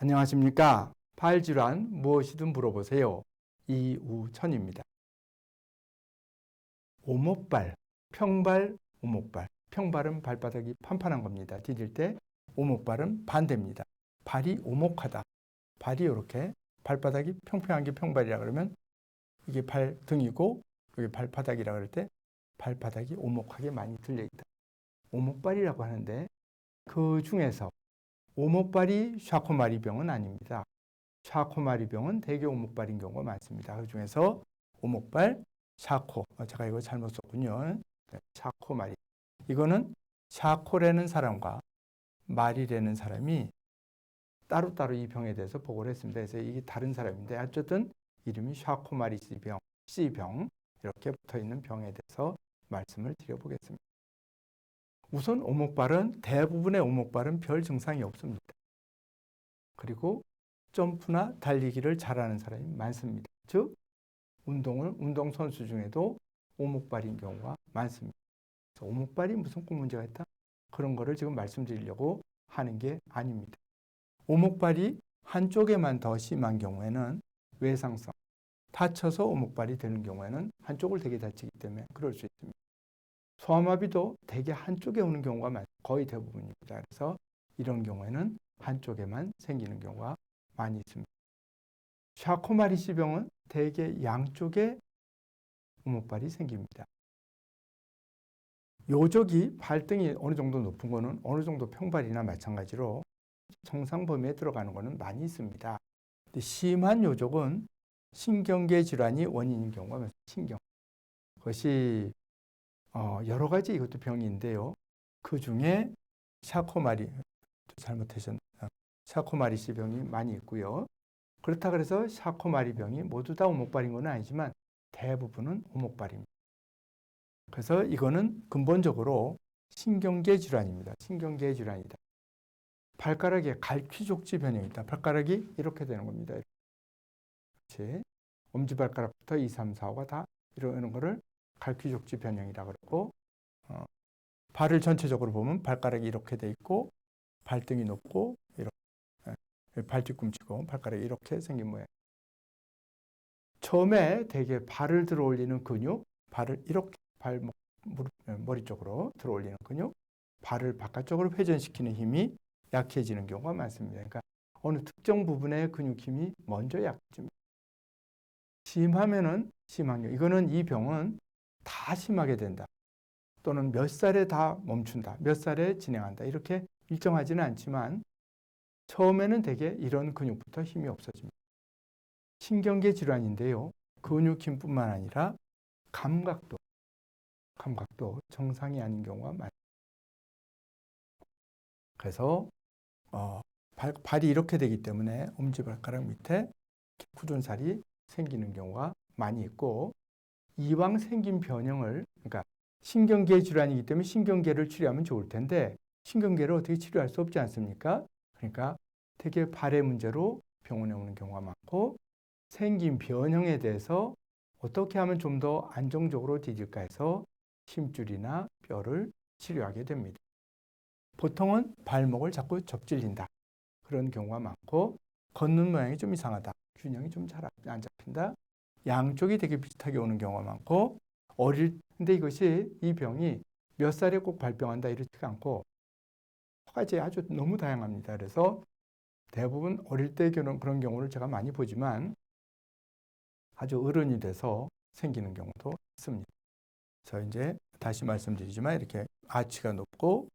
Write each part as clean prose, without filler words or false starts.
안녕하십니까. 발질환 무엇이든 물어보세요. 이우천입니다. 오목발, 평발, 오목발. 평발은 발바닥이 판판한 겁니다. 디딜 때 오목발은 반대입니다. 발이 오목하다. 발이 이렇게 발바닥이 평평한 게 평발이라 그러면 이게 발등이고 여기 발바닥이라 그럴 때 발바닥이 오목하게 많이 들려 있다. 오목발이라고 하는데 그 중에서 오목발이 샤코마리병은 아닙니다. 샤코마리병은 대개 오목발인 경우가 많습니다. 그 중에서 오목발, 샤코. 제가 이거 잘못 썼군요. 샤코마리. 이거는 샤코라는 사람과 마리라는 사람이 따로따로 이 병에 대해서 보고를 했습니다. 그래서 이게 다른 사람인데 어쨌든 이름이 샤코마리 C병, C병 이렇게 붙어있는 병에 대해서 말씀을 드려보겠습니다. 우선 오목발은 대부분의 오목발은 별 증상이 없습니다. 그리고 점프나 달리기를 잘하는 사람이 많습니다. 즉 운동선수 중에도 오목발인 경우가 많습니다. 그래서 오목발이 무슨 꼭 문제가 있다? 그런 거를 지금 말씀드리려고 하는 게 아닙니다. 오목발이 한쪽에만 더 심한 경우에는 외상성, 다쳐서 오목발이 되는 경우에는 한쪽을 되게 다치기 때문에 그럴 수 있습니다. 소아마비도 대개 한쪽에 오는 경우가 거의 대부분입니다. 그래서 이런 경우에는 한쪽에만 생기는 경우가 많이 있습니다. 샤코마리씨병은 대개 양쪽에 오목발이 생깁니다. 요적이 발등이 어느 정도 높은 거는 어느 정도 평발이나 마찬가지로 정상 범위에 들어가는 거는 많이 있습니다. 근데 심한 요적은 신경계 질환이 원인인 경우가 많습니다. 신경. 그것이 여러 가지 이것도 병인데요. 그 중에 샤코마리씨 병이 많이 있고요. 그렇다 그래서 샤코마리 병이 모두 다 오목발인 건 아니지만 대부분은 오목발입니다. 그래서 이거는 근본적으로 신경계 질환입니다. 신경계 질환이다. 발가락에 갈퀴족지 변형이 있다. 발가락이 이렇게 되는 겁니다. 그렇지. 엄지발가락부터 2, 3, 4, 5가 다 이러는 거를 갈퀴족지 변형이라고 그러고 발을 전체적으로 보면 발가락이 이렇게 돼 있고 발등이 높고 이렇게 발 뒤꿈치고 발가락이 이렇게 생긴 모양. 처음에 되게 발을 들어 올리는 근육, 발을 이렇게 머리 쪽으로 들어 올리는 근육, 발을 바깥쪽으로 회전시키는 힘이 약해지는 경우가 많습니다. 그러니까 어느 특정 부분의 근육 힘이 먼저 약해집니다. 심하면은 심한 경우, 이거는 이 병은 다 심하게 된다. 또는 몇 살에 다 멈춘다. 몇 살에 진행한다. 이렇게 일정하지는 않지만 처음에는 대개 이런 근육부터 힘이 없어집니다. 신경계 질환인데요. 근육 힘뿐만 아니라 감각도 정상이 아닌 경우가 많습니다. 그래서 발이 이렇게 되기 때문에 엄지발가락 밑에 굳은살이 생기는 경우가 많이 있고 이왕 생긴 변형을 그러니까 신경계 질환이기 때문에 신경계를 치료하면 좋을 텐데 신경계를 어떻게 치료할 수 없지 않습니까? 그러니까 되게 발의 문제로 병원에 오는 경우가 많고 생긴 변형에 대해서 어떻게 하면 좀 더 안정적으로 디딜까 해서 힘줄이나 뼈를 치료하게 됩니다. 보통은 발목을 자꾸 접질린다. 그런 경우가 많고 걷는 모양이 좀 이상하다. 균형이 좀 잘 안 잡힌다. 양쪽이 되게 비슷하게 오는 경우가 많고 근데 이 병이 몇 살에 꼭 발병한다 이렇지가 않고 가지 아주 너무 다양합니다. 그래서 대부분 어릴 때 그런 경우를 제가 많이 보지만 아주 어른이 돼서 생기는 경우도 있습니다. 그래서 이제 다시 말씀드리지만 이렇게 아치가 높고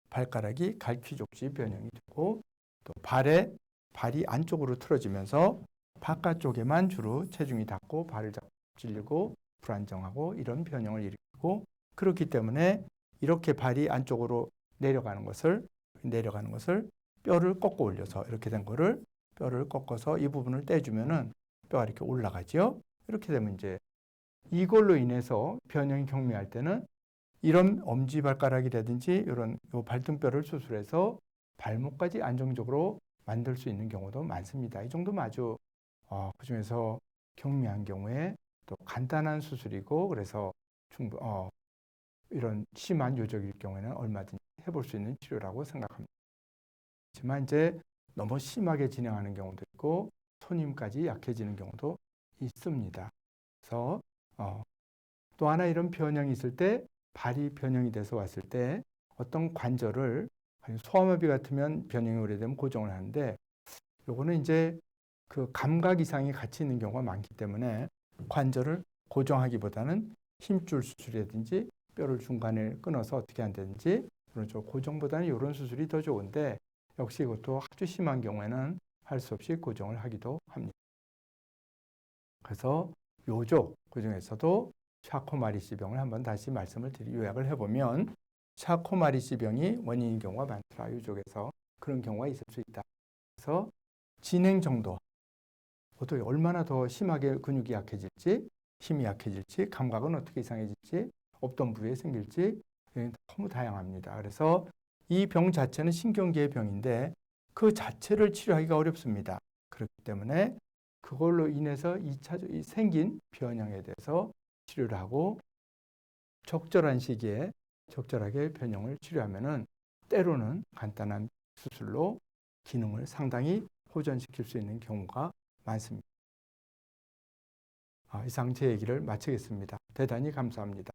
발가락이 갈퀴족지 변형이 되고 또 발이 안쪽으로 틀어지면서 바깥쪽에만 주로 체중이 닿고 발을 찔리고 불안정하고 이런 변형을 일으키고 그렇기 때문에 이렇게 발이 안쪽으로 내려가는 것을 뼈를 꺾어 올려서 이렇게 된 거를 뼈를 꺾어서 이 부분을 떼주면은 뼈가 이렇게 올라가죠. 이렇게 되면 이제 이걸로 인해서 변형이 경미할 때는 이런 엄지발가락이라든지 이런 발등뼈를 수술해서 발목까지 안정적으로 만들 수 있는 경우도 많습니다. 이 정도면 아주 그중에서 경미한 경우에 또 간단한 수술이고 그래서 이런 심한 요적일 경우에는 얼마든지 해볼 수 있는 치료라고 생각합니다. 하지만 이제 너무 심하게 진행하는 경우도 있고 손님까지 약해지는 경우도 있습니다. 그래서 또 하나 이런 변형이 있을 때 발이 변형이 돼서 왔을 때 어떤 관절을 소아마비 같으면 변형이 오래되면 고정을 하는데 요거는 이제 그 감각 이상이 같이 있는 경우가 많기 때문에 관절을 고정하기보다는 힘줄 수술이라든지 뼈를 중간에 끊어서 어떻게 한다든지 그런 쪽 고정보다는 이런 수술이 더 좋은데 역시 이것도 아주 심한 경우에는 할 수 없이 고정을 하기도 합니다. 그래서 요족 그중에서도 샤코마리시 병을 한번 다시 요약을 해보면 샤코마리시 병이 원인인 경우가 많더라. 요족에서 그런 경우가 있을 수 있다. 그래서 진행 정도, 또 얼마나 더 심하게 근육이 약해질지, 힘이 약해질지, 감각은 어떻게 이상해질지, 없던 부위에 생길지 너무 다양합니다. 그래서 이 병 자체는 신경계의 병인데 그 자체를 치료하기가 어렵습니다. 그렇기 때문에 그걸로 인해서 2차적으로 생긴 변형에 대해서 치료를 하고 적절한 시기에 적절하게 변형을 치료하면은 때로는 간단한 수술로 기능을 상당히 호전시킬 수 있는 경우가 많습니다. 이상 제 얘기를 마치겠습니다. 대단히 감사합니다.